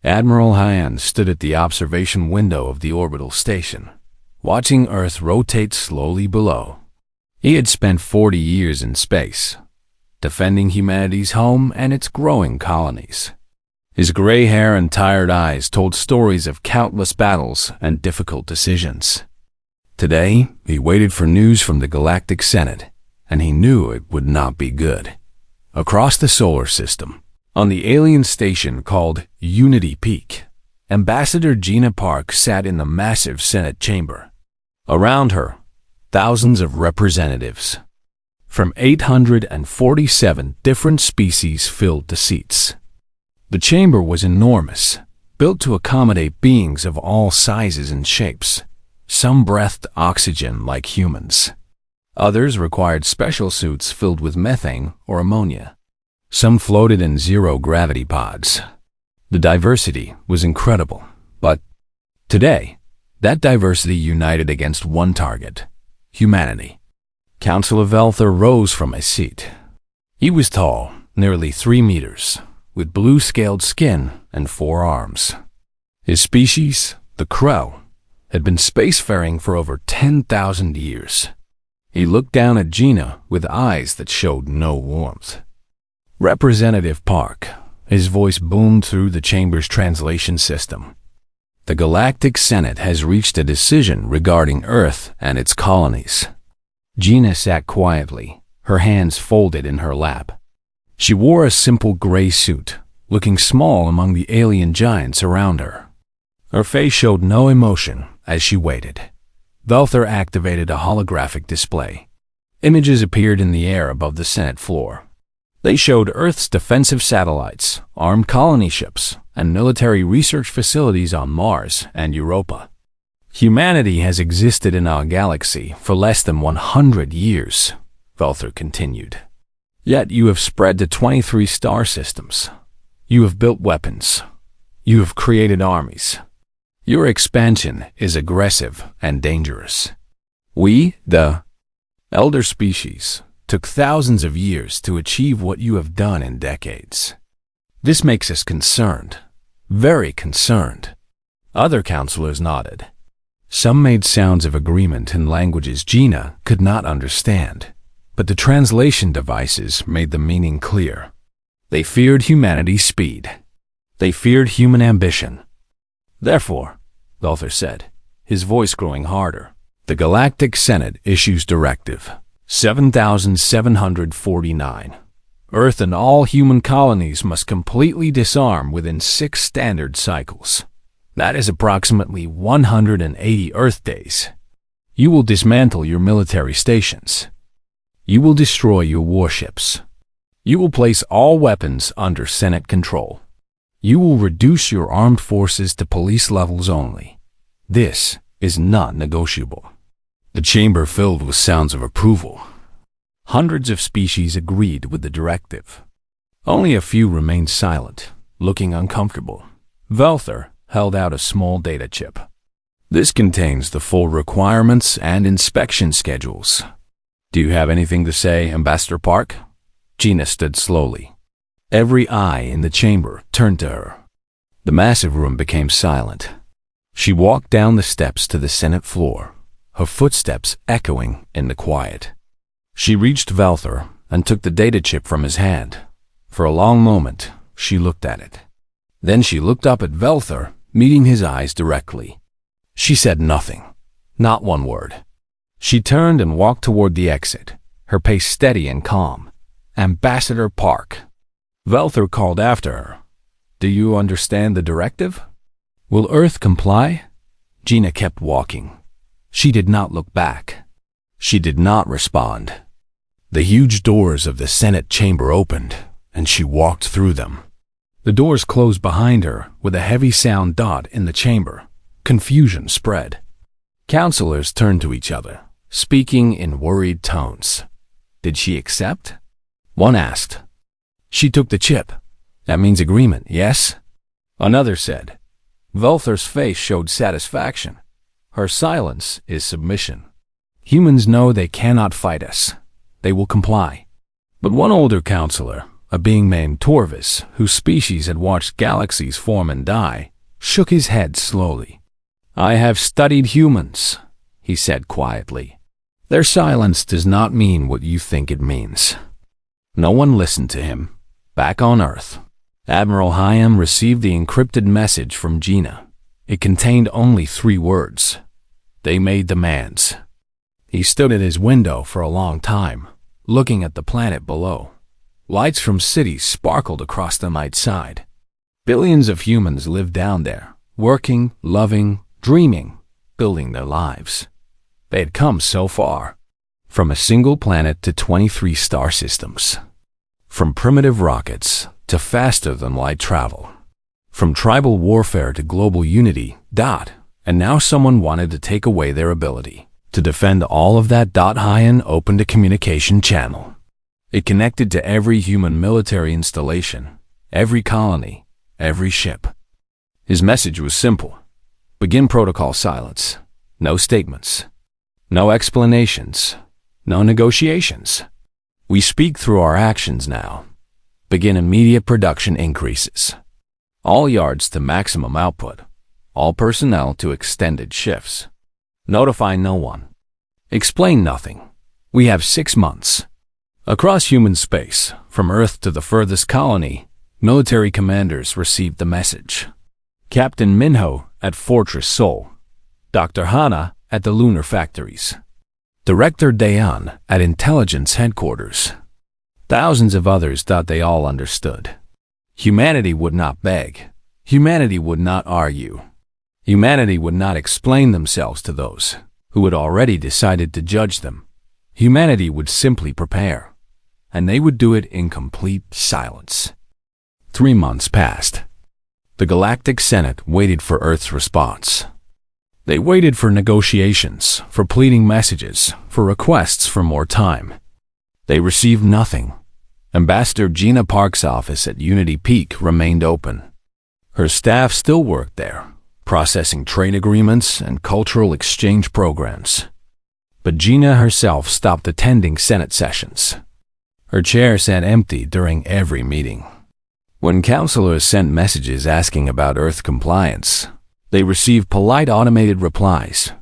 Admiral Hyan stood at the observation window of the orbital station, watching Earth rotate slowly below. He had spent 40 years in space, defending humanity's home and its growing colonies. His gray hair and tired eyes told stories of countless battles and difficult decisions. Today, he waited for news from the Galactic Senate, and he knew it would not be good. Across the solar system, on the alien station called Unity Peak, Ambassador Gina Park sat in the massive Senate chamber. Around her, thousands of representatives from 847 different species filled the seats. The chamber was enormous, built to accommodate beings of all sizes and shapes. Some breathed oxygen like humans. Others required special suits filled with methane or ammonia. Some floated in zero-gravity pods. The diversity was incredible, but today, that diversity united against one target: humanity. Councillor Velther rose from his seat. He was tall, nearly 3 meters, with blue-scaled skin and 4 arms. His species, the crow, had been spacefaring for over 10,000 years. He looked down at Gina with eyes that showed no warmth. Representative Park, his voice boomed through the chamber's translation system. The Galactic Senate has reached a decision regarding Earth and its colonies. Gina sat quietly, her hands folded in her lap. She wore a simple gray suit, looking small among the alien giants around her. Her face showed no emotion as she waited. Velther activated a holographic display. Images appeared in the air above the Senate floor. They showed Earth's defensive satellites, armed colony ships, and military research facilities on Mars and Europa. Humanity has existed in our galaxy for less than 100 years, Velther continued. Yet you have spread to 23 star systems. You have built weapons. You have created armies. Your expansion is aggressive and dangerous. We, the elder species, took thousands of years to achieve what you have done in decades. This makes us concerned, very concerned. Other counselors nodded. Some made sounds of agreement in languages Gina could not understand, but the translation devices made the meaning clear. They feared humanity's speed. They feared human ambition. Therefore, Velther said, his voice growing harder, the Galactic Senate issues Directive 7749. Earth and all human colonies must completely disarm within 6 standard cycles. That is approximately 180 Earth days. You will dismantle your military stations. You will destroy your warships. You will place all weapons under Senate control. You will reduce your armed forces to police levels only. This is not negotiable. The chamber filled with sounds of approval. Hundreds of species agreed with the directive. Only a few remained silent, looking uncomfortable. Velther held out a small data chip. This contains the full requirements and inspection schedules. Do you have anything to say, Ambassador Park? Gina stood slowly. Every eye in the chamber turned to her. The massive room became silent. She walked down the steps to the Senate floor, her footsteps echoing in the quiet. She reached Velther and took the data chip from his hand. For a long moment, she looked at it. Then she looked up at Velther, meeting his eyes directly. She said nothing, not one word. She turned and walked toward the exit, her pace steady and calm. Ambassador Park. Velther called after her. Do you understand the directive? Will Earth comply? Gina kept walking. She did not look back. She did not respond. The huge doors of the Senate chamber opened, and she walked through them. The doors closed behind her with a heavy sound dot in the chamber. Confusion spread. Counselors turned to each other, speaking in worried tones. Did she accept? One asked. She took the chip. That means agreement, yes? Another said. Velther's face showed satisfaction. Her silence is submission. Humans know they cannot fight us. They will comply. But one older counselor, A being named Torvis, whose species had watched galaxies form and die, shook his head slowly. "I have studied humans," he said quietly. "Their silence does not mean what you think it means." No one listened to him. Back on Earth, Admiral Hyam received the encrypted message from Gina. It contained only 3 words. They made demands. He stood at his window for a long time, looking at the planet below. Lights from cities sparkled across the night side. Billions of humans lived down there, working, loving, dreaming, building their lives. They had come so far. From a single planet to 23 star systems. From primitive rockets to faster-than-light travel. From tribal warfare to global unity, and now someone wanted to take away their ability to defend all of that. Hyan opened a communication channel. It connected to every human military installation, every colony, every ship. His message was simple. Begin protocol silence. No statements. No explanations. No negotiations. We speak through our actions now. Begin immediate production increases. All yards to maximum output. All personnel to extended shifts. Notify no one. Explain nothing. We have 6 months. Across human space, from Earth to the furthest colony, military commanders received the message. Captain Minho at Fortress Sol. Dr. Hana at the lunar factories. Director Dayan at Intelligence Headquarters. Thousands of others thought they all understood. Humanity would not beg. Humanity would not argue. Humanity would not explain themselves to those who had already decided to judge them. Humanity would simply prepare, and they would do it in complete silence. 3 months passed. The Galactic Senate waited for Earth's response. They waited for negotiations, for pleading messages, for requests for more time. They received nothing. Ambassador Gina Park's office at Unity Peak remained open. Her staff still worked there, processing trade agreements and cultural exchange programs. But Gina herself stopped attending Senate sessions. Her chair sat empty during every meeting. When counselors sent messages asking about Earth compliance, they received polite automated replies.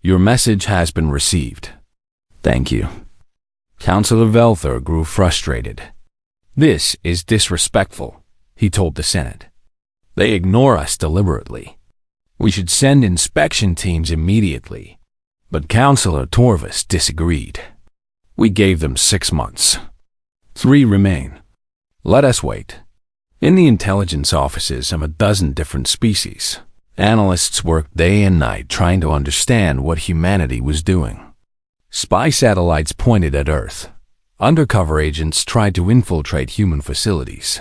Your message has been received. Thank you. Counselor Velther grew frustrated. This is disrespectful, he told the Senate. They ignore us deliberately. We should send inspection teams immediately. But Counselor Torvis disagreed. We gave them 6 months. 3 remain. Let us wait. In the intelligence offices of a dozen different species, analysts worked day and night trying to understand what humanity was doing. Spy satellites pointed at Earth. Undercover agents tried to infiltrate human facilities.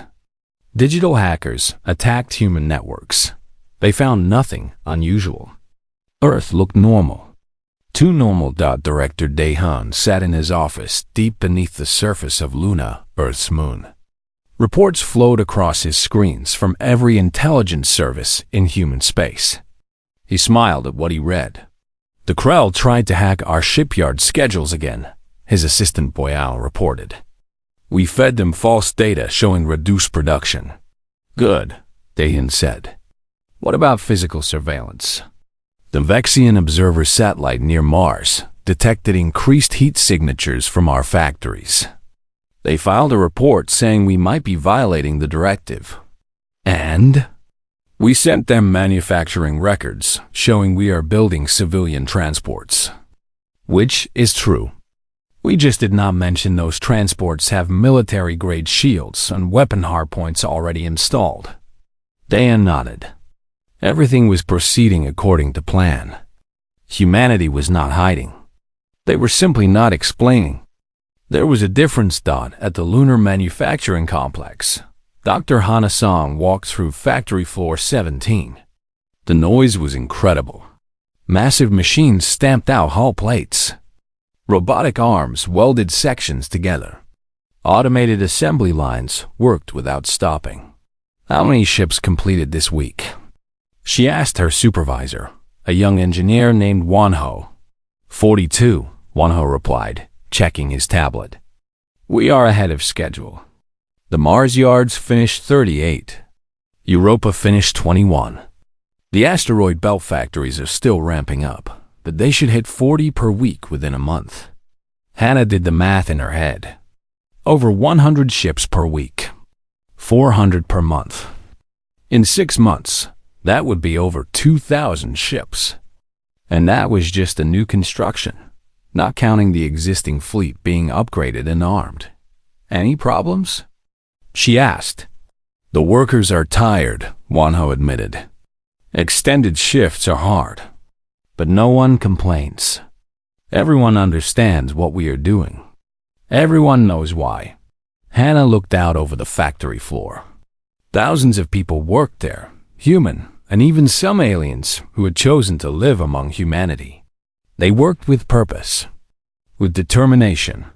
Digital hackers attacked human networks. They found nothing unusual. Earth looked normal. Too normal. Director Dahan sat in his office deep beneath the surface of Luna, Earth's moon. Reports flowed across his screens from every intelligence service in human space. He smiled at what he read. The Krell tried to hack our shipyard schedules again, his assistant Boyal reported. We fed them false data showing reduced production. Good, Dahan said. What about physical surveillance? The Vexian Observer satellite near Mars detected increased heat signatures from our factories. They filed a report saying we might be violating the directive. And we sent them manufacturing records showing we are building civilian transports. Which is true. We just did not mention those transports have military-grade shields and weapon hardpoints already installed. Dan nodded. Everything was proceeding according to plan. Humanity was not hiding. They were simply not explaining. There was a difference. At the lunar manufacturing complex, Dr. Hana-san walked through factory floor 17. The noise was incredible. Massive machines stamped out hull plates. Robotic arms welded sections together. Automated assembly lines worked without stopping. How many ships completed this week? She asked her supervisor, a young engineer named Wanho. 42, Wanho replied, checking his tablet. We are ahead of schedule. The Mars yards finished 38. Europa finished 21. The asteroid belt factories are still ramping up, but they should hit 40 per week within a month. Hannah did the math in her head. Over 100 ships per week. 400 per month. In 6 months, that would be over 2,000 ships. And that was just a new construction, not counting the existing fleet being upgraded and armed. Any problems? She asked. The workers are tired, Wanho admitted. Extended shifts are hard. But no one complains. Everyone understands what we are doing. Everyone knows why. Hannah looked out over the factory floor. Thousands of people worked there, human, and even some aliens who had chosen to live among humanity. They worked with purpose, with determination.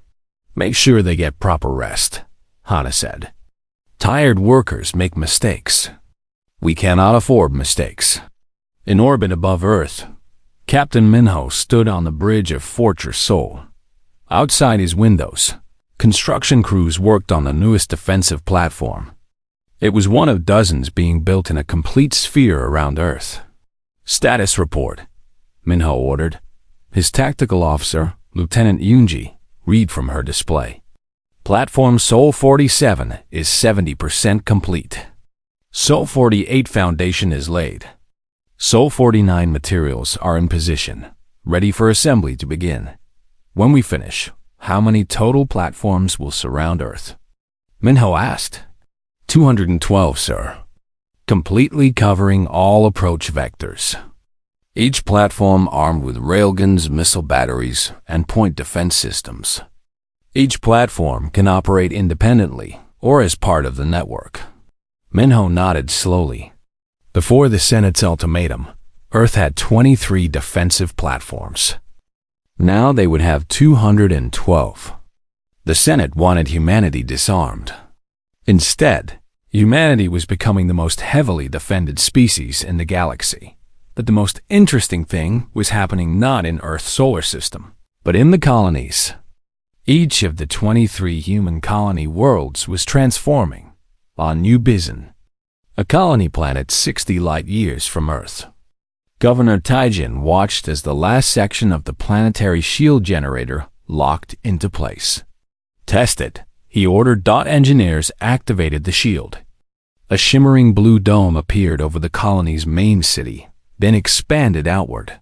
Make sure they get proper rest, Hannah said. Tired workers make mistakes. We cannot afford mistakes. In orbit above Earth, Captain Minho stood on the bridge of Fortress Sol. Outside his windows, construction crews worked on the newest defensive platform. It was one of dozens being built in a complete sphere around Earth. Status report, Minho ordered. His tactical officer, Lieutenant Yunji, read from her display. Platform Sol 47 is 70% complete. Sol 48 foundation is laid. Sol 49 materials are in position, ready for assembly to begin. When we finish, how many total platforms will surround Earth? Minho asked. 212, sir. Completely covering all approach vectors. Each platform armed with railguns, missile batteries, and point defense systems. Each platform can operate independently or as part of the network. Minho nodded slowly. Before the Senate's ultimatum, Earth had 23 defensive platforms. Now they would have 212. The Senate wanted humanity disarmed. Instead, humanity was becoming the most heavily defended species in the galaxy. But the most interesting thing was happening not in Earth's solar system, but in the colonies. Each of the 23 human colony worlds was transforming on New Bizon, a colony planet 60 light-years from Earth. Governor Taijin watched as the last section of the planetary shield generator locked into place. Test it, he ordered. Engineers activated the shield. A shimmering blue dome appeared over the colony's main city, then expanded outward.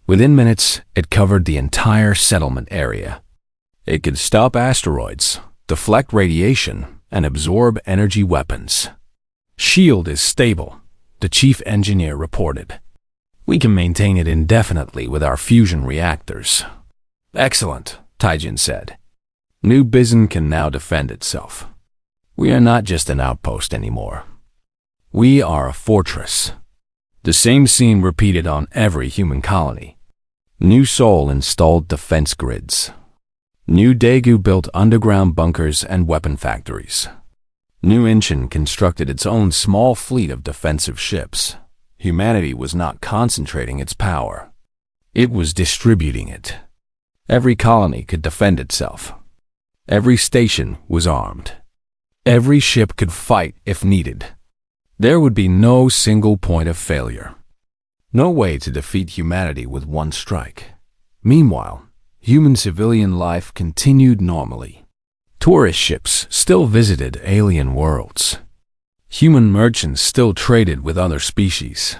Within minutes, it covered the entire settlement area. It could stop asteroids, deflect radiation, and absorb energy weapons. Shield is stable, the chief engineer reported. We can maintain it indefinitely with our fusion reactors. Excellent, Taijin said. New Bizon can now defend itself. We are not just an outpost anymore. We are a fortress. The same scene repeated on every human colony. New Sol installed defense grids. New Daegu built underground bunkers and weapon factories. New Incheon constructed its own small fleet of defensive ships. Humanity was not concentrating its power. It was distributing it. Every colony could defend itself. Every station was armed. Every ship could fight if needed. There would be no single point of failure. No way to defeat humanity with one strike. Meanwhile, human civilian life continued normally. Tourist ships still visited alien worlds. Human merchants still traded with other species.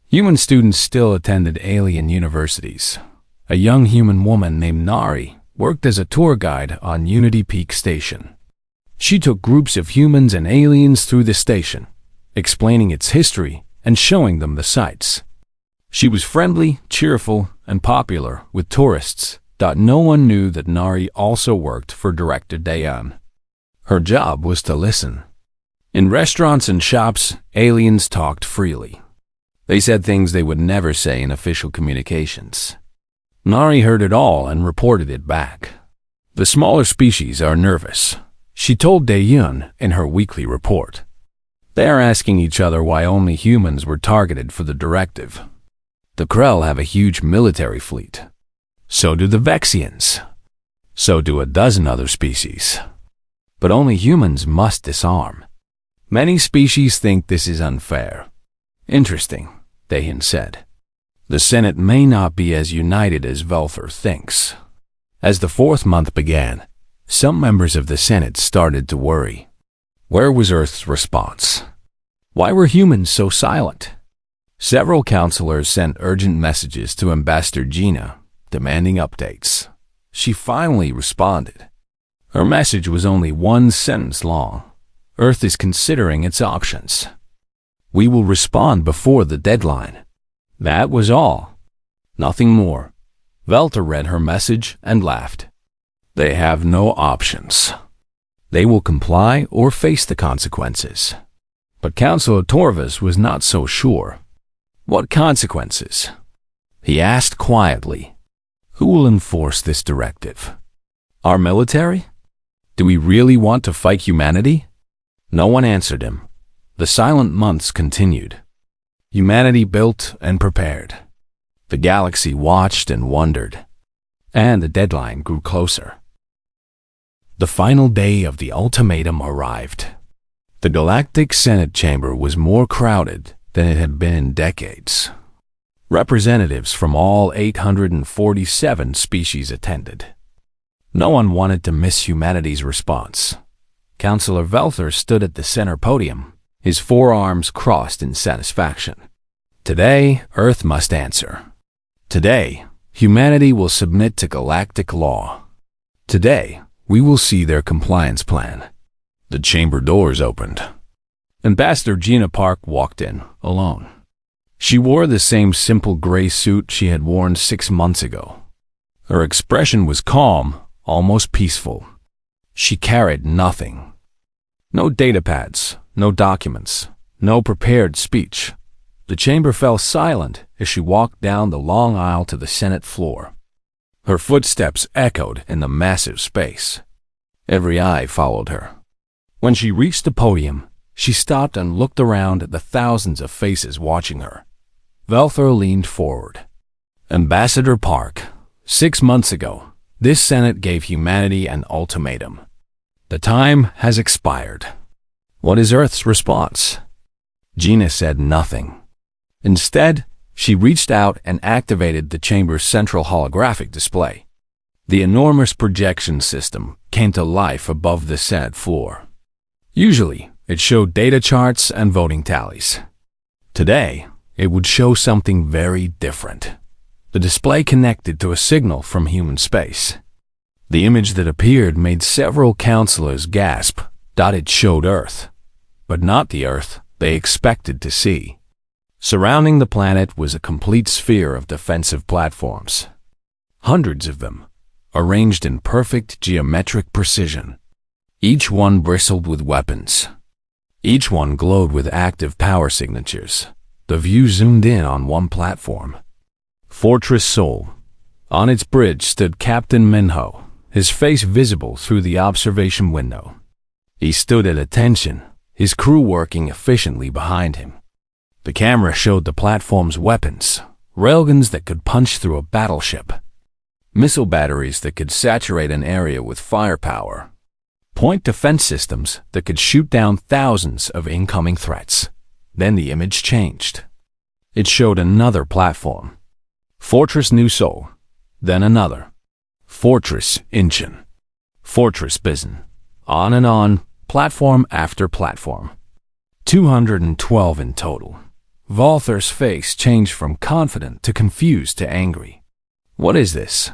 Human students still attended alien universities. A young human woman named Nari worked as a tour guide on Unity Peak Station. She took groups of humans and aliens through the station, explaining its history and showing them the sights. She was friendly, cheerful, and popular with tourists. No one knew that Nari also worked for Director Dayan. Her job was to listen. In restaurants and shops, aliens talked freely. They said things they would never say in official communications. Nari heard it all and reported it back. The smaller species are nervous, she told Daeyun in her weekly report. They are asking each other why only humans were targeted for the directive. The Krell have a huge military fleet. So do the Vexians. So do a dozen other species. but only humans must disarm. Many species think this is unfair. Interesting, Dahan said. The Senate may not be as united as Velther thinks. As the fourth month began, some members of the Senate started to worry. Where was Earth's response? Why were humans so silent? Several counselors sent urgent messages to Ambassador Gina, demanding updates. She finally responded. Her message was only one sentence long. Earth is considering its options. We will respond before the deadline. That was all. Nothing more. Velther read her message and laughed. They have no options. They will comply or face the consequences. But Councillor Torvus was not so sure. What consequences? He asked quietly. Who will enforce this directive? Our military? Do we really want to fight humanity? No one answered him. The silent months continued. Humanity built and prepared. The galaxy watched and wondered. And the deadline grew closer. The final day of the ultimatum arrived. The Galactic Senate chamber was more crowded than it had been in decades. Representatives from all 847 species attended. No one wanted to miss humanity's response. Councillor Velther stood at the center podium, his forearms crossed in satisfaction. Today, Earth must answer. Today, humanity will submit to galactic law. Today, we will see their compliance plan. The chamber doors opened. Ambassador Gina Park walked in, alone. She wore the same simple gray suit she had worn 6 months ago. Her expression was calm, almost peaceful. She carried nothing. No datapads, no documents, no prepared speech. The chamber fell silent as she walked down the long aisle to the Senate floor. Her footsteps echoed in the massive space. Every eye followed her. When she reached the podium, she stopped and looked around at the thousands of faces watching her. Velther leaned forward. Ambassador Park, 6 months ago, this Senate gave humanity an ultimatum. The time has expired. What is Earth's response? Gina said nothing. Instead, she reached out and activated the chamber's central holographic display. The enormous projection system came to life above the Senate floor. Usually, it showed data charts and voting tallies. Today, it would show something very different. The display connected to a signal from human space. The image that appeared made several counselors gasp that it showed Earth, but not the Earth they expected to see. Surrounding the planet was a complete sphere of defensive platforms. Hundreds of them, arranged in perfect geometric precision. Each one bristled with weapons. Each one glowed with active power signatures. The view zoomed in on one platform. Fortress Sol. On its bridge stood Captain Minho, his face visible through the observation window. He stood at attention, his crew working efficiently behind him. The camera showed the platform's weapons, railguns that could punch through a battleship, missile batteries that could saturate an area with firepower, point defense systems that could shoot down thousands of incoming threats. Then the image changed. It showed another platform. Fortress New Sol, then another. Fortress Incheon. Fortress Bizen. On and on, platform after platform. 212 in total. Velther's face changed from confident to confused to angry. What is this?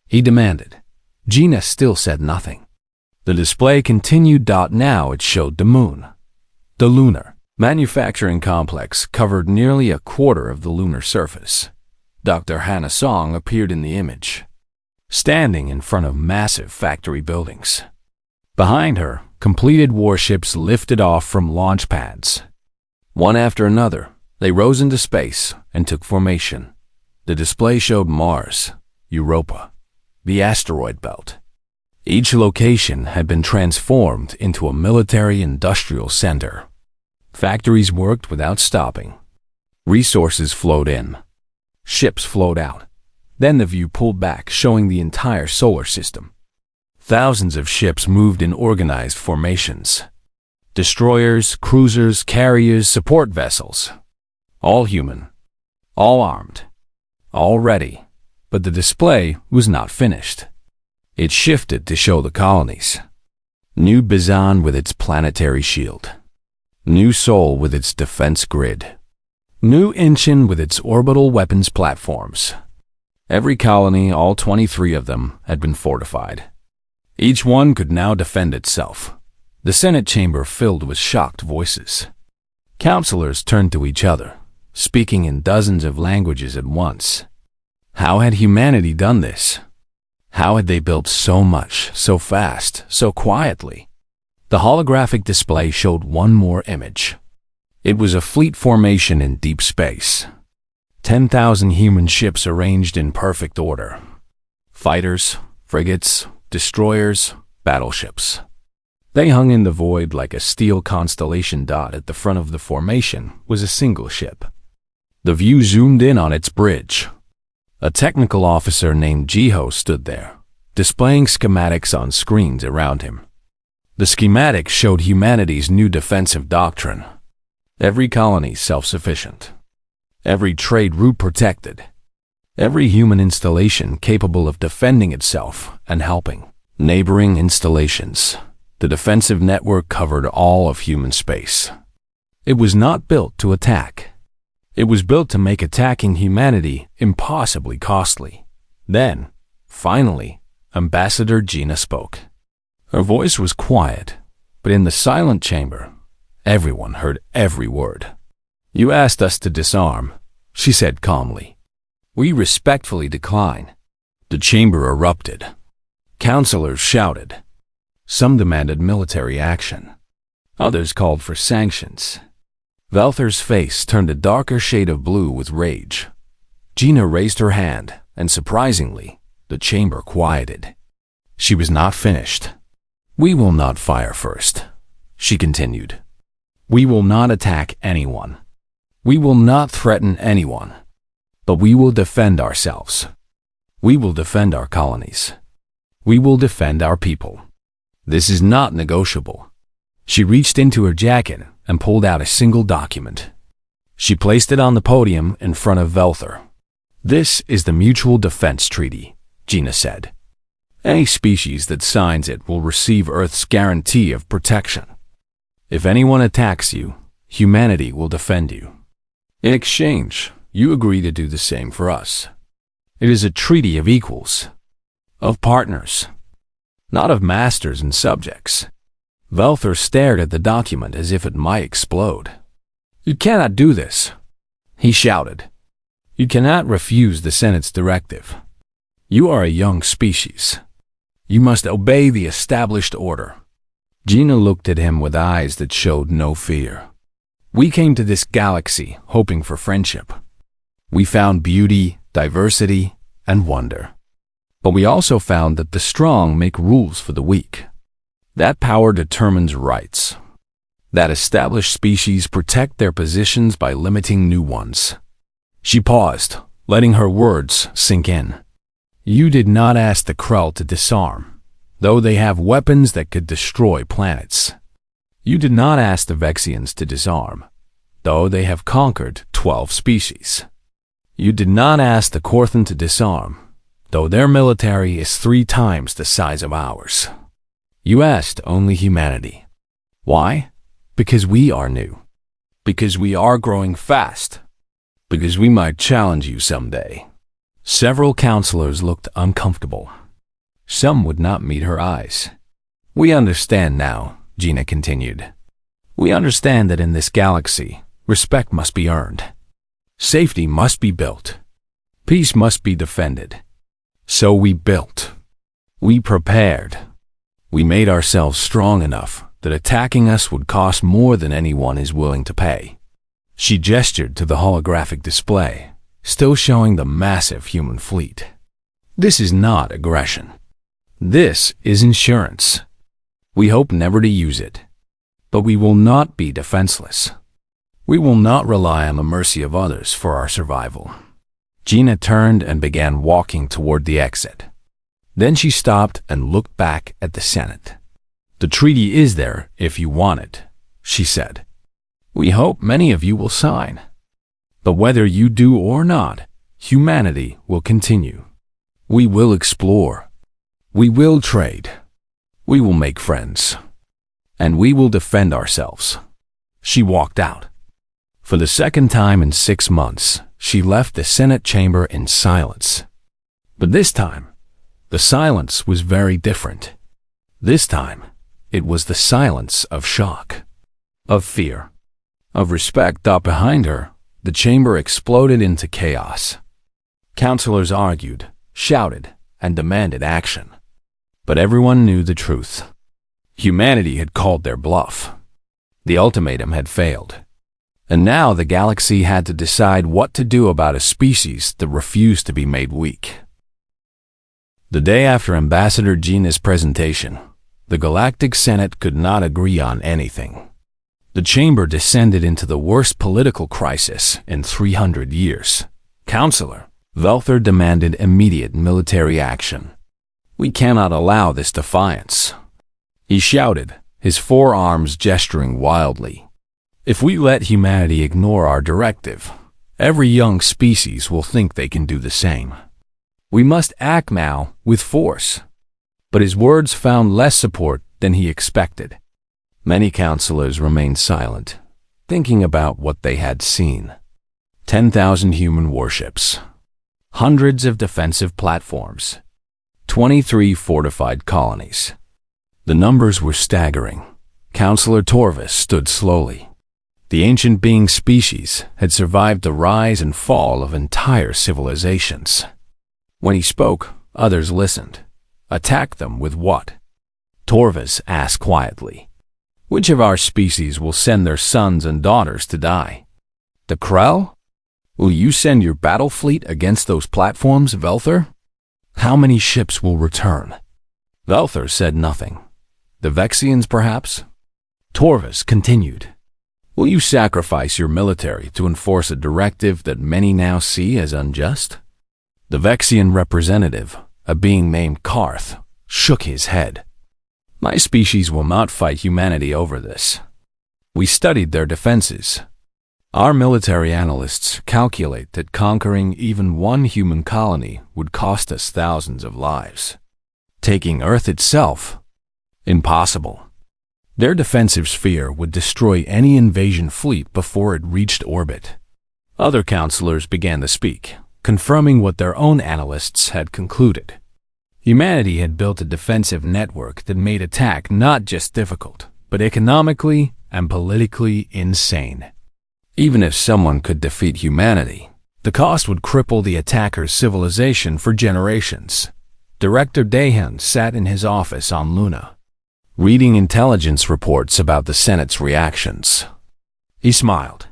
He demanded. Gina still said nothing. The display continued. Now it showed the moon. The lunar manufacturing complex covered nearly a quarter of the lunar surface. Dr. Hannah Song appeared in the image, standing in front of massive factory buildings. Behind her, completed warships lifted off from launch pads. One after another, they rose into space and took formation. The display showed Mars, Europa, the asteroid belt. Each location had been transformed into a military-industrial center. Factories worked without stopping. Resources flowed in. Ships flowed out. Then the view pulled back, showing the entire solar system. Thousands of ships moved in organized formations. Destroyers, cruisers, carriers, support vessels. All human, all armed, all ready. But the display was not finished. It shifted to show the colonies. New Bizan with its planetary shield. New Sol with its defense grid. New Inchin with its orbital weapons platforms. Every colony, all 23 of them, had been fortified. Each one could now defend itself. The Senate chamber filled with shocked voices. Counselors turned to each other, speaking in dozens of languages at once. How had humanity done this? How had they built so much, so fast, so quietly? The holographic display showed one more image. It was a fleet formation in deep space. 10,000 human ships arranged in perfect order. Fighters, frigates, destroyers, battleships. They hung in the void like a steel constellation. At the front of the formation was a single ship. The view zoomed in on its bridge. A technical officer named Jiho stood there, displaying schematics on screens around him. The schematics showed humanity's new defensive doctrine. Every colony self-sufficient. Every trade route protected. Every human installation capable of defending itself and helping neighboring installations. The defensive network covered all of human space. It was not built to attack. It was built to make attacking humanity impossibly costly. Then, finally, Ambassador Gina spoke. Her voice was quiet, but in the silent chamber, everyone heard every word. You asked us to disarm, she said calmly. We respectfully decline. The chamber erupted. Counselors shouted. Some demanded military action. Others called for sanctions. Velther's face turned a darker shade of blue with rage. Gina raised her hand, and surprisingly, the chamber quieted. She was not finished. We will not fire first, she continued. We will not attack anyone. We will not threaten anyone. But we will defend ourselves. We will defend our colonies. We will defend our people. This is not negotiable. She reached into her jacket and pulled out a single document. She placed it on the podium in front of Velther. This is the Mutual Defense Treaty, Gina said. Any species that signs it will receive Earth's guarantee of protection. If anyone attacks you, humanity will defend you. In exchange, you agree to do the same for us. It is a treaty of equals, of partners, not of masters and subjects. Velther stared at the document as if it might explode. You cannot do this, he shouted. You cannot refuse the Senate's directive. You are a young species. You must obey the established order. Gina looked at him with eyes that showed no fear. We came to this galaxy hoping for friendship. We found beauty, diversity, and wonder. But we also found that the strong make rules for the weak. That power determines rights. That established species protect their positions by limiting new ones. She paused, letting her words sink in. You did not ask the Krell to disarm, though they have weapons that could destroy planets. You did not ask the Vexians to disarm, though they have conquered 12 species. You did not ask the Korthan to disarm, though their military is 3 times the size of ours. You asked only humanity. Why? Because we are new. Because we are growing fast. Because we might challenge you someday. Several counselors looked uncomfortable. Some would not meet her eyes. We understand now, Gina continued. We understand that in this galaxy, respect must be earned. Safety must be built. Peace must be defended. So we built. We prepared. We made ourselves strong enough that attacking us would cost more than anyone is willing to pay. She gestured to the holographic display, still showing the massive human fleet. This is not aggression. This is insurance. We hope never to use it. But we will not be defenseless. We will not rely on the mercy of others for our survival. Gina turned and began walking toward the exit. Then she stopped and looked back at the Senate. "The treaty is there if you want it," she said. "We hope many of you will sign. But whether you do or not, humanity will continue. We will explore. We will trade. We will make friends. And we will defend ourselves." She walked out. For the second time in 6 months, she left the Senate chamber in silence. But this time, the silence was very different. This time, it was the silence of shock, of fear, of respect. Up behind her, the chamber exploded into chaos. Counselors argued, shouted, and demanded action. But everyone knew the truth. Humanity had called their bluff. The ultimatum had failed. And now the galaxy had to decide what to do about a species that refused to be made weak. The day after Ambassador Gina's presentation, the Galactic Senate could not agree on anything. The chamber descended into the worst political crisis in 300 years. Counselor Velther demanded immediate military action. "We cannot allow this defiance," he shouted, his forearms gesturing wildly. "If we let humanity ignore our directive, every young species will think they can do the same. We must act now with force." But his words found less support than he expected. Many counselors remained silent, thinking about what they had seen. 10,000 human warships, hundreds of defensive platforms, 23 fortified colonies. The numbers were staggering. Counselor Torvis stood slowly. The ancient being species had survived the rise and fall of entire civilizations. When he spoke, others listened. Attack them with what? Torvis asked quietly. "Which of our species will send their sons and daughters to die? The Krell? Will you send your battle fleet against those platforms, Velther? How many ships will return?" Velther said nothing. "The Vexians, perhaps?" Torvis continued. "Will you sacrifice your military to enforce a directive that many now see as unjust?" The Vexian representative, a being named Karth, shook his head. "My species will not fight humanity over this. We studied their defenses. Our military analysts calculate that conquering even one human colony would cost us thousands of lives. Taking Earth itself? Impossible. Their defensive sphere would destroy any invasion fleet before it reached orbit." Other counselors began to speak, confirming what their own analysts had concluded. Humanity had built a defensive network that made attack not just difficult, but economically and politically insane. Even if someone could defeat humanity, the cost would cripple the attacker's civilization for generations. Director Dahan sat in his office on Luna, reading intelligence reports about the Senate's reactions. He smiled.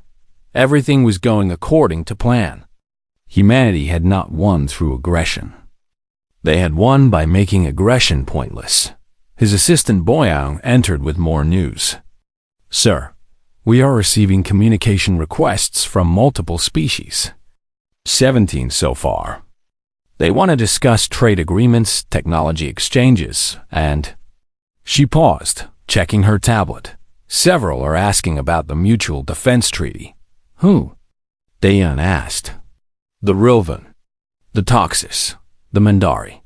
Everything was going according to plan. Humanity had not won through aggression. They had won by making aggression pointless. His assistant Boyang entered with more news. "Sir, we are receiving communication requests from multiple species. 17 so far. They want to discuss trade agreements, technology exchanges, and..." She paused, checking her tablet. "Several are asking about the Mutual Defense Treaty." "Who?" Dayan asked. "The Rilvan, the Toxis, the Mandari,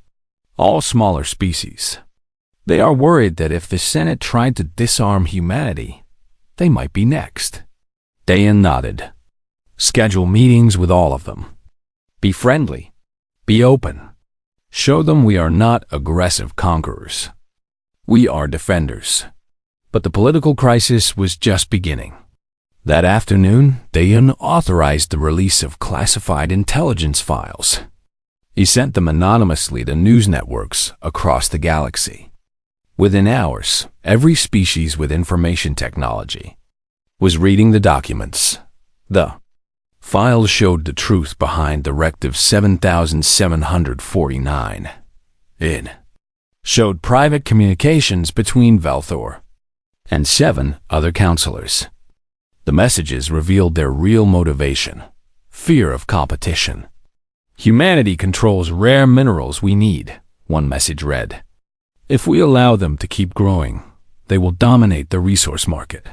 all smaller species. They are worried that if the Senate tried to disarm humanity, they might be next." Dayan nodded. "Schedule meetings with all of them. Be friendly. Be open. Show them we are not aggressive conquerors. We are defenders." But the political crisis was just beginning. That afternoon, Dayan authorized the release of classified intelligence files. He sent them anonymously to news networks across the galaxy. Within hours, every species with information technology was reading the documents. The files showed the truth behind Directive 7749. It showed private communications between Velthor and 7 other counselors. The messages revealed their real motivation: fear of competition. "Humanity controls rare minerals we need. one message read. If we allow them to keep growing, they will dominate the resource market.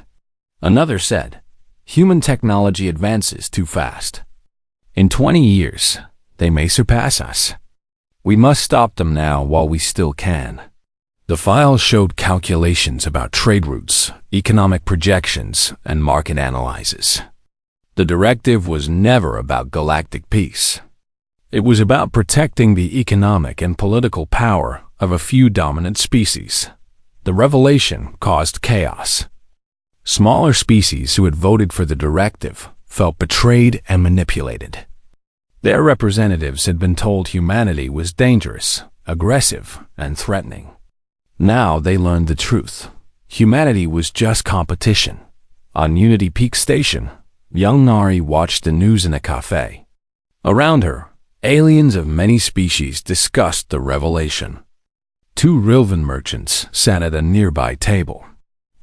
Another said, human technology advances too fast. In 20 years, they may surpass us. We must stop them now while we still can. The file showed calculations about trade routes, economic projections, and market analyses. The directive was never about galactic peace. It was about protecting the economic and political power of a few dominant species. The revelation caused chaos. Smaller species who had voted for the directive felt betrayed and manipulated. Their representatives had been told humanity was dangerous, aggressive, and threatening. Now they learned the truth. Humanity was just competition. On Unity Peak Station, young Nari watched the news in a cafe. Around her, aliens of many species discussed the revelation. Two Rilvan merchants sat at a nearby table.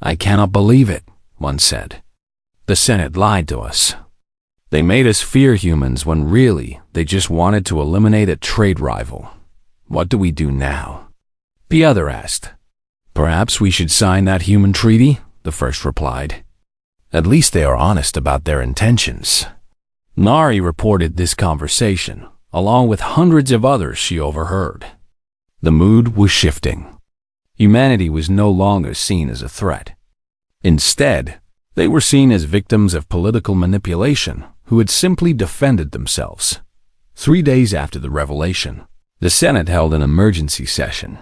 I cannot believe it, one said. The Senate lied to us. They made us fear humans when really they just wanted to eliminate a trade rival. What do we do now? The other asked. Perhaps we should sign that human treaty, the first replied. At least they are honest about their intentions. Nari reported this conversation, along with hundreds of others she overheard. The mood was shifting. Humanity was no longer seen as a threat. Instead, they were seen as victims of political manipulation who had simply defended themselves. 3 days after the revelation, the Senate held an emergency session.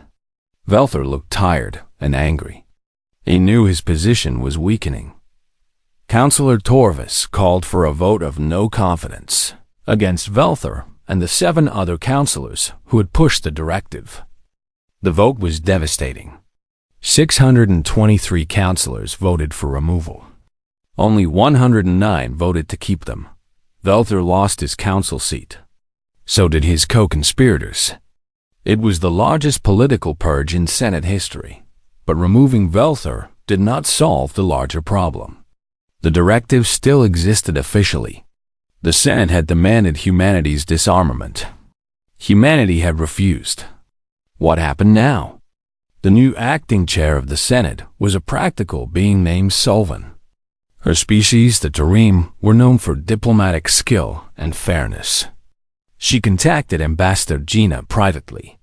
Velthor looked tired and angry. He knew his position was weakening. Councillor Torvis called for a vote of no confidence against Velthor and the 7 other councillors who had pushed the directive. The vote was devastating. 623 councillors voted for removal. Only 109 voted to keep them. Velthor lost his council seat. So did his co-conspirators. It was the largest political purge in Senate history, but removing Velthor did not solve the larger problem. The directive still existed officially. The Senate had demanded humanity's disarmament. Humanity had refused. What happened now? The new acting chair of the Senate was a practical being named Solvan. Her species, the Tarim, were known for diplomatic skill and fairness. She contacted Ambassador Gina privately.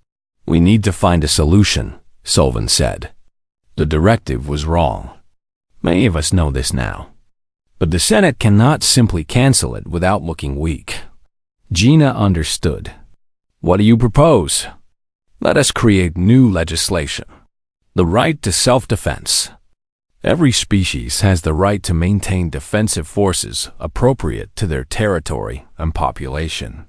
We need to find a solution, Solvan said. The directive was wrong. Many of us know this now. But the Senate cannot simply cancel it without looking weak. Gina understood. What do you propose? Let us create new legislation. The right to self-defense. Every species has the right to maintain defensive forces appropriate to their territory and population.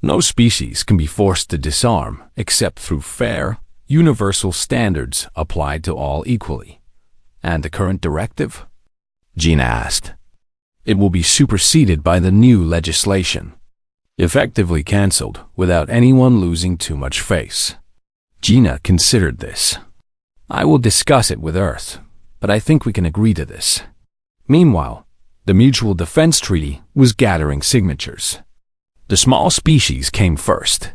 No species can be forced to disarm except through fair, universal standards applied to all equally. And the current directive? Gina asked. It will be superseded by the new legislation, effectively cancelled without anyone losing too much face. Gina considered this. I will discuss it with Earth, but I think we can agree to this. Meanwhile, the Mutual Defense Treaty was gathering signatures. The small species came first.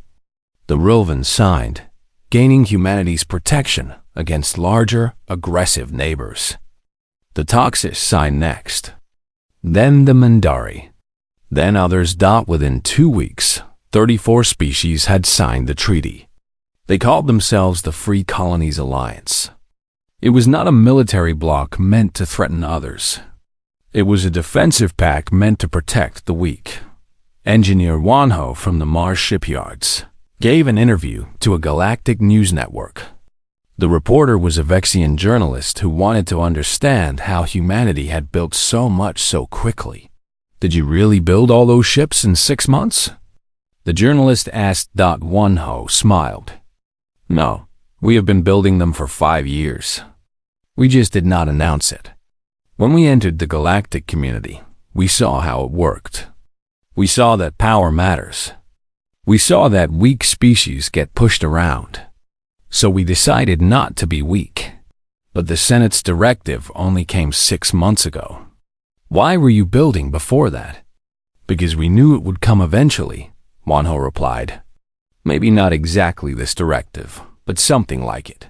The Rilvan signed, gaining humanity's protection against larger, aggressive neighbors. The Toxis signed next. Then the Mandari. Then others. Within 2 weeks, 34 species had signed the treaty. They called themselves the Free Colonies Alliance. It was not a military bloc meant to threaten others. It was a defensive pact meant to protect the weak. Engineer Wanho from the Mars shipyards gave an interview to a galactic news network. The reporter was a Vexian journalist who wanted to understand how humanity had built so much so quickly. Did you really build all those ships in 6 months? The journalist asked. Wanho smiled. No, we have been building them for 5 years. We just did not announce it. When we entered the galactic community, we saw how it worked. We saw that power matters. We saw that weak species get pushed around. So we decided not to be weak. But the Senate's directive only came 6 months ago. Why were you building before that? Because we knew it would come eventually, Wanho replied. Maybe not exactly this directive, but something like it.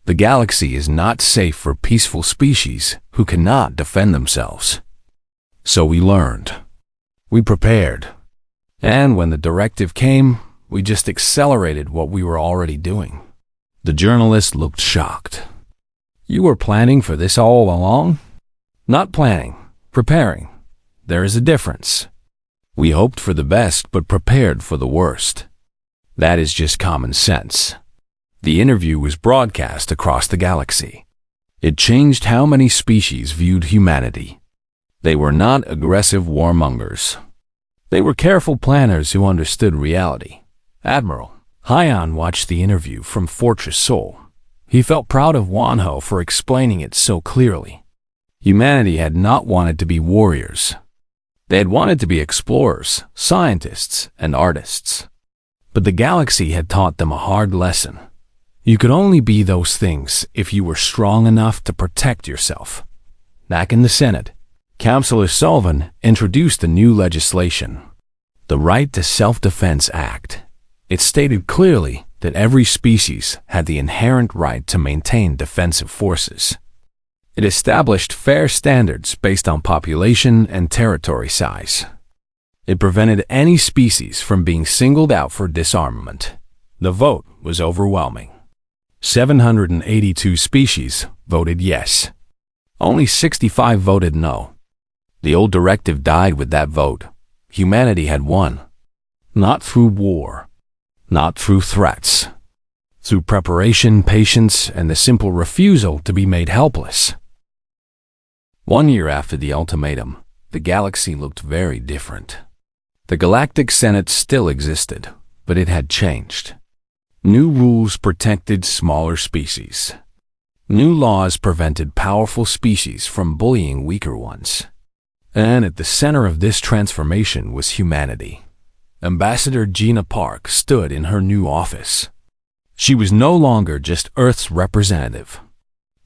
The galaxy is not safe for peaceful species who cannot defend themselves. So we learned. We prepared. And when the directive came, we just accelerated what we were already doing. The journalist looked shocked. You were planning for this all along? Not planning, preparing. There is a difference. We hoped for the best but prepared for the worst. That is just common sense. The interview was broadcast across the galaxy. It changed how many species viewed humanity. They were not aggressive warmongers. They were careful planners who understood reality. Admiral Hyan watched the interview from Fortress Sol. He felt proud of Wanho for explaining it so clearly. Humanity had not wanted to be warriors. They had wanted to be explorers, scientists, and artists. But the galaxy had taught them a hard lesson. You could only be those things if you were strong enough to protect yourself. Back in the Senate, Councillor Sullivan introduced a new legislation, the Right to Self-Defense Act. It stated clearly that every species had the inherent right to maintain defensive forces. It established fair standards based on population and territory size. It prevented any species from being singled out for disarmament. The vote was overwhelming. 782 species voted yes. Only 65 voted no. The old directive died with that vote. Humanity had won. Not through war. Not through threats. Through preparation, patience, and the simple refusal to be made helpless. 1 year after the ultimatum, the galaxy looked very different. The Galactic Senate still existed, but it had changed. New rules protected smaller species. New laws prevented powerful species from bullying weaker ones. And at the center of this transformation was humanity. Ambassador Gina Park stood in her new office. She was no longer just Earth's representative.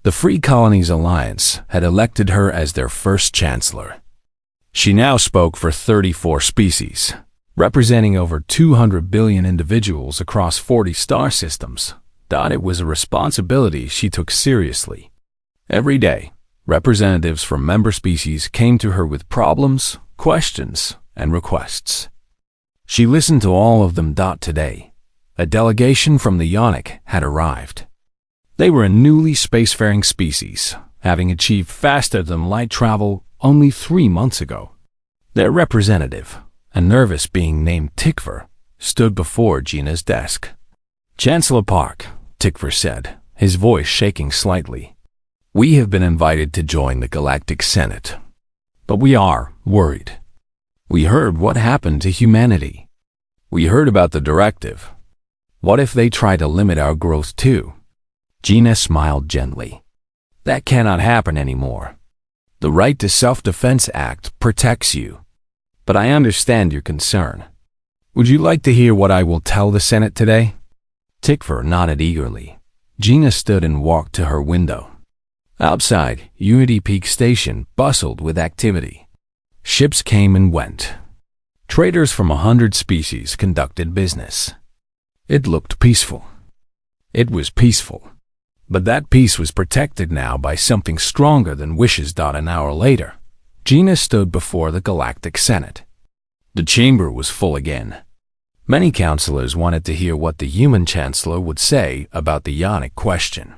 The Free Colonies Alliance had elected her as their first chancellor. She now spoke for 34 species, representing over 200 billion individuals across 40 star systems. It was a responsibility she took seriously. Every day, representatives from member species came to her with problems, questions, and requests. She listened to all of them. Today, a delegation from the Yonic had arrived. They were a newly spacefaring species, having achieved faster-than-light travel only 3 months ago. Their representative, a nervous being named Tikver, stood before Gina's desk. Chancellor Park, Tikver said, his voice shaking slightly. We have been invited to join the Galactic Senate, but we are worried. We heard what happened to humanity. We heard about the directive. What if they try to limit our growth too? Gina smiled gently. That cannot happen anymore. The Right to Self-Defense Act protects you. But I understand your concern. Would you like to hear what I will tell the Senate today? Tikver nodded eagerly. Gina stood and walked to her window. Outside, Unity Peak Station bustled with activity. Ships came and went. Traders from 100 species conducted business. It looked peaceful. It was peaceful. But that peace was protected now by something stronger than wishes. An hour later, Gina stood before the Galactic Senate. The chamber was full again. Many counselors wanted to hear what the human chancellor would say about the Yonic question.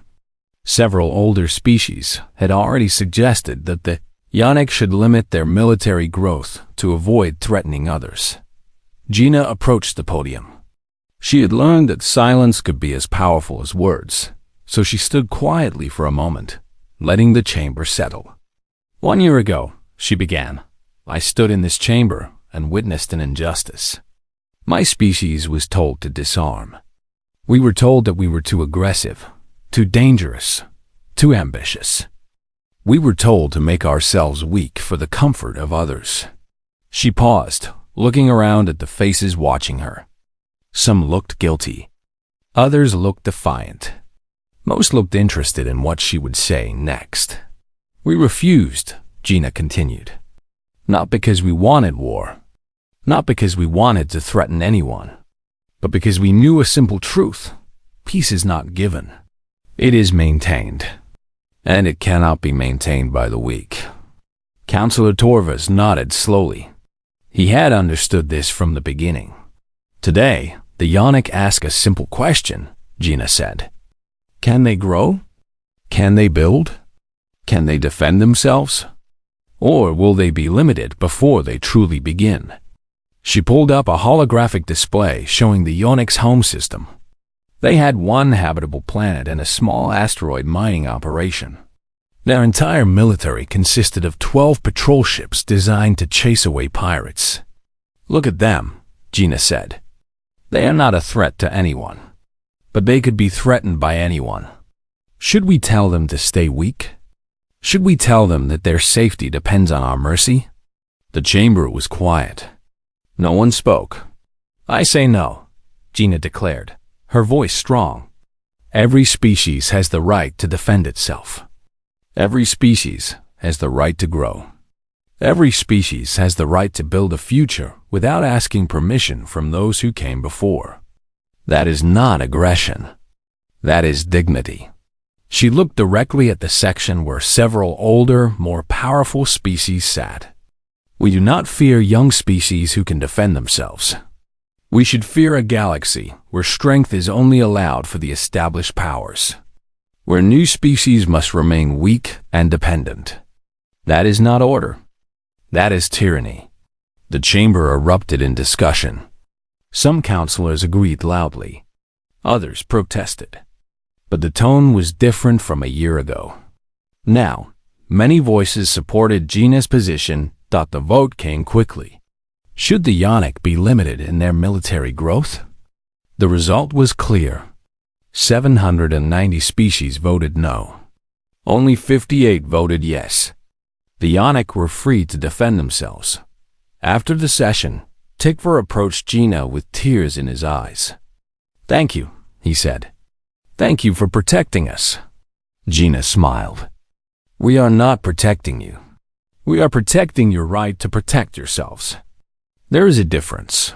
Several older species had already suggested that the Yonic should limit their military growth to avoid threatening others. Gina approached the podium. She had learned that silence could be as powerful as words, so she stood quietly for a moment, letting the chamber settle. 1 year ago, she began, I stood in this chamber and witnessed an injustice. My species was told to disarm. We were told that we were too aggressive, too dangerous, too ambitious. We were told to make ourselves weak for the comfort of others. She paused, looking around at the faces watching her. Some looked guilty. Others looked defiant. Most looked interested in what she would say next. We refused, Gina continued. Not because we wanted war. Not because we wanted to threaten anyone. but because we knew a simple truth. Peace is not given. It is maintained. And it cannot be maintained by the weak. Counselor Torvas nodded slowly. He had understood this from the beginning. Today, the Yonic asked a simple question, Gina said. Can they grow? Can they build? Can they defend themselves? Or will they be limited before they truly begin? She pulled up a holographic display showing the Yonic's home system. They had one habitable planet and a small asteroid mining operation. Their entire military consisted of 12 patrol ships designed to chase away pirates. Look at them, Gina said. They are not a threat to anyone, but they could be threatened by anyone. Should we tell them to stay weak? Should we tell them that their safety depends on our mercy? The chamber was quiet. No one spoke. I say no, Gina declared, her voice strong. Every species has the right to defend itself. Every species has the right to grow. Every species has the right to build a future without asking permission from those who came before. That is not aggression. That is dignity. She looked directly at the section where several older, more powerful species sat. We do not fear young species who can defend themselves. We should fear a galaxy where strength is only allowed for the established powers, where new species must remain weak and dependent. That is not order. That is tyranny. The chamber erupted in discussion. Some counselors agreed loudly. Others protested. But the tone was different from a year ago. Now, many voices supported Gina's position. The vote came quickly. Should the Yonic be limited in their military growth? The result was clear. 790 species voted no. Only 58 voted yes. The Yonic were free to defend themselves. After the session, Tikvar approached Gina with tears in his eyes. Thank you, he said. Thank you for protecting us. Gina smiled. We are not protecting you. We are protecting your right to protect yourselves. There is a difference.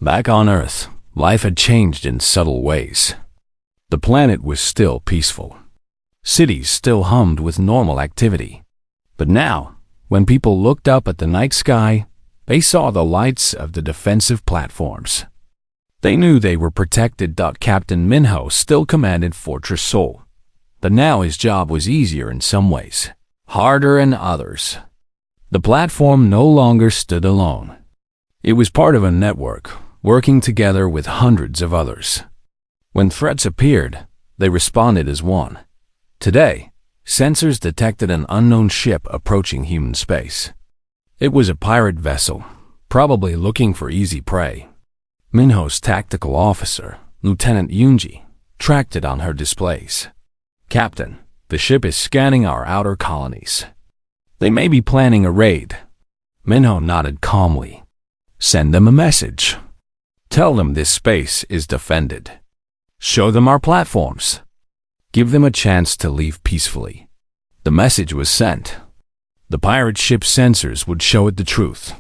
Back on Earth, life had changed in subtle ways. The planet was still peaceful. Cities still hummed with normal activity. But now, when people looked up at the night sky, they saw the lights of the defensive platforms. They knew they were protected. Captain Minho still commanded Fortress Sol. But now his job was easier in some ways, harder in others. The platform no longer stood alone. It was part of a network, working together with hundreds of others. When threats appeared, they responded as one. Today, sensors detected an unknown ship approaching human space. It was a pirate vessel, probably looking for easy prey. Minho's tactical officer, Lieutenant Yunji, tracked it on her displays. Captain, the ship is scanning our outer colonies. They may be planning a raid. Minho nodded calmly. Send them a message. Tell them this space is defended. Show them our platforms. Give them a chance to leave peacefully. The message was sent. The pirate ship's sensors would show it the truth.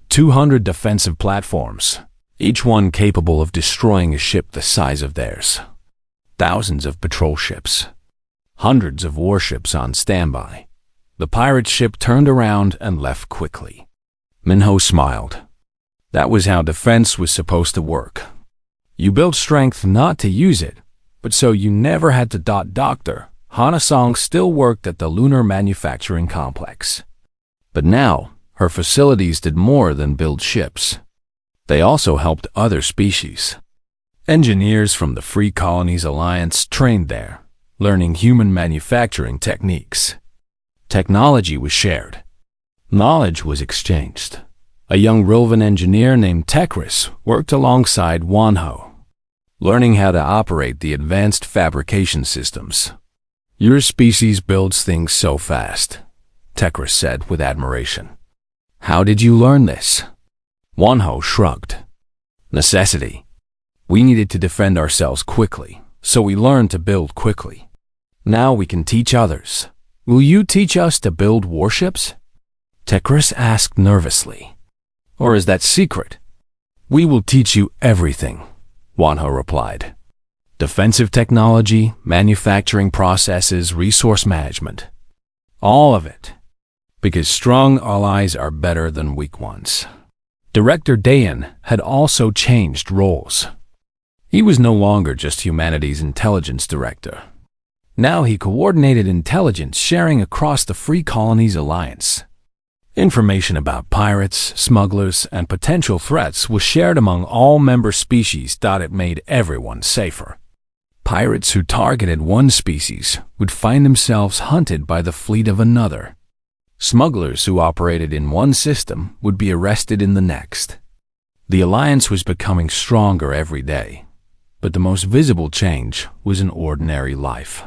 200 defensive platforms, each one capable of destroying a ship the size of theirs. Thousands of patrol ships. Hundreds of warships on standby. The pirate ship turned around and left quickly. Minho smiled. That was how defense was supposed to work. You built strength not to use it, but so you never had to. Dr. Hanasong still worked at the Lunar Manufacturing Complex. But now, her facilities did more than build ships. They also helped other species. Engineers from the Free Colonies Alliance trained there, learning human manufacturing techniques. Technology was shared. Knowledge was exchanged. A young Rilvan engineer named Tekris worked alongside Wanho, learning how to operate the advanced fabrication systems. Your species builds things so fast, Tekris said with admiration. How did you learn this? Wanho shrugged. Necessity. We needed to defend ourselves quickly, so we learned to build quickly. Now we can teach others. Will you teach us to build warships? Tekris asked nervously. Or is that secret? We will teach you everything. Wanho replied. Defensive technology, manufacturing processes, resource management. All of it. Because strong allies are better than weak ones. Director Dayan had also changed roles. He was no longer just humanity's intelligence director. Now he coordinated intelligence sharing across the Free Colonies Alliance. Information about pirates, smugglers, and potential threats was shared among all member species. It made everyone safer. Pirates who targeted one species would find themselves hunted by the fleet of another. Smugglers who operated in one system would be arrested in the next. The alliance was becoming stronger every day, but the most visible change was in ordinary life.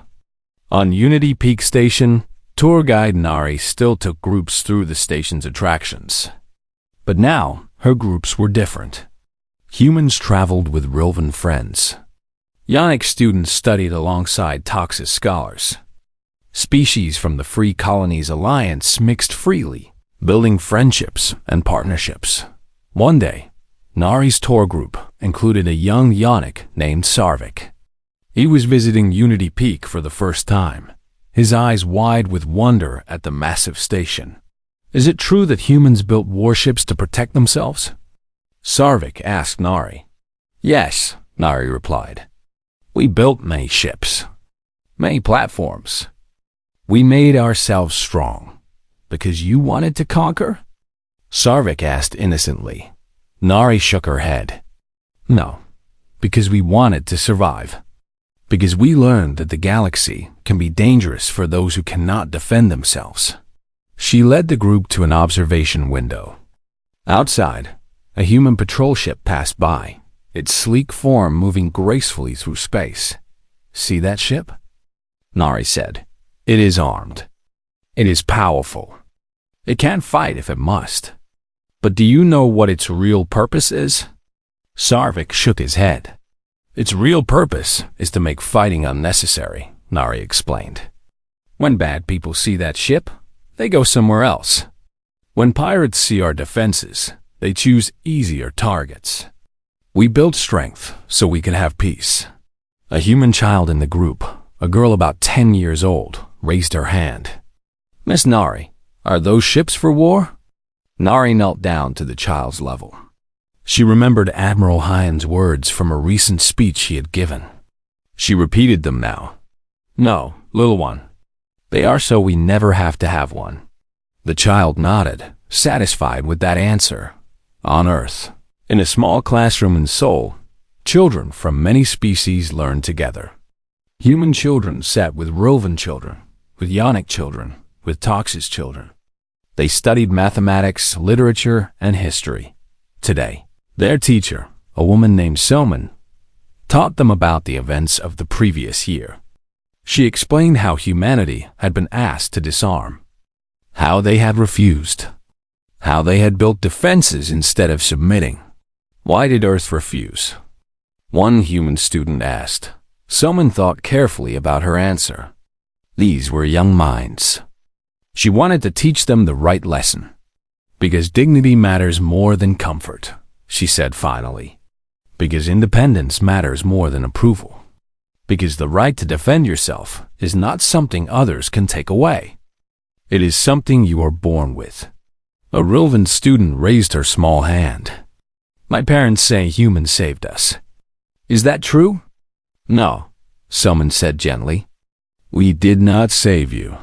On Unity Peak Station, tour guide Nari still took groups through the station's attractions. But now, her groups were different. Humans traveled with Rilvan friends. Yonic students studied alongside Toxis scholars. Species from the Free Colonies Alliance mixed freely, building friendships and partnerships. One day, Nari's tour group included a young Yonic named Sarvik. He was visiting Unity Peak for the first time, his eyes wide with wonder at the massive station. Is it true that humans built warships to protect themselves? Sarvik asked Nari. Yes, Nari replied. We built many ships, many platforms. We made ourselves strong because you wanted to conquer? Sarvik asked innocently. Nari shook her head. No, because we wanted to survive. Because we learned that the galaxy can be dangerous for those who cannot defend themselves. She led the group to an observation window. Outside, a human patrol ship passed by, its sleek form moving gracefully through space. See that ship? Nari said. It is armed. It is powerful. It can fight if it must. But do you know what its real purpose is? Sarvik shook his head. Its real purpose is to make fighting unnecessary, Nari explained. When bad people see that ship, they go somewhere else. When pirates see our defenses, they choose easier targets. We build strength so we can have peace. A human child in the group, a girl about 10 years old, raised her hand. Miss Nari, are those ships for war? Nari knelt down to the child's level. She remembered Admiral Hyan's words from a recent speech he had given. She repeated them now. No, little one. They are so we never have to have one. The child nodded, satisfied with that answer. On Earth, in a small classroom in Seoul, children from many species learned together. Human children sat with Rilvan children, with Yonic children, with Toxis children. They studied mathematics, literature, and history. Today, their teacher, a woman named Soman, taught them about the events of the previous year. She explained how humanity had been asked to disarm, how they had refused, how they had built defenses instead of submitting. Why did Earth refuse? One human student asked. Soman thought carefully about her answer. These were young minds. She wanted to teach them the right lesson. Because dignity matters more than comfort, she said finally. Because independence matters more than approval. Because the right to defend yourself is not something others can take away. It is something you are born with. A Rilvan student raised her small hand. My parents say humans saved us. Is that true? No, someone said gently. We did not save you.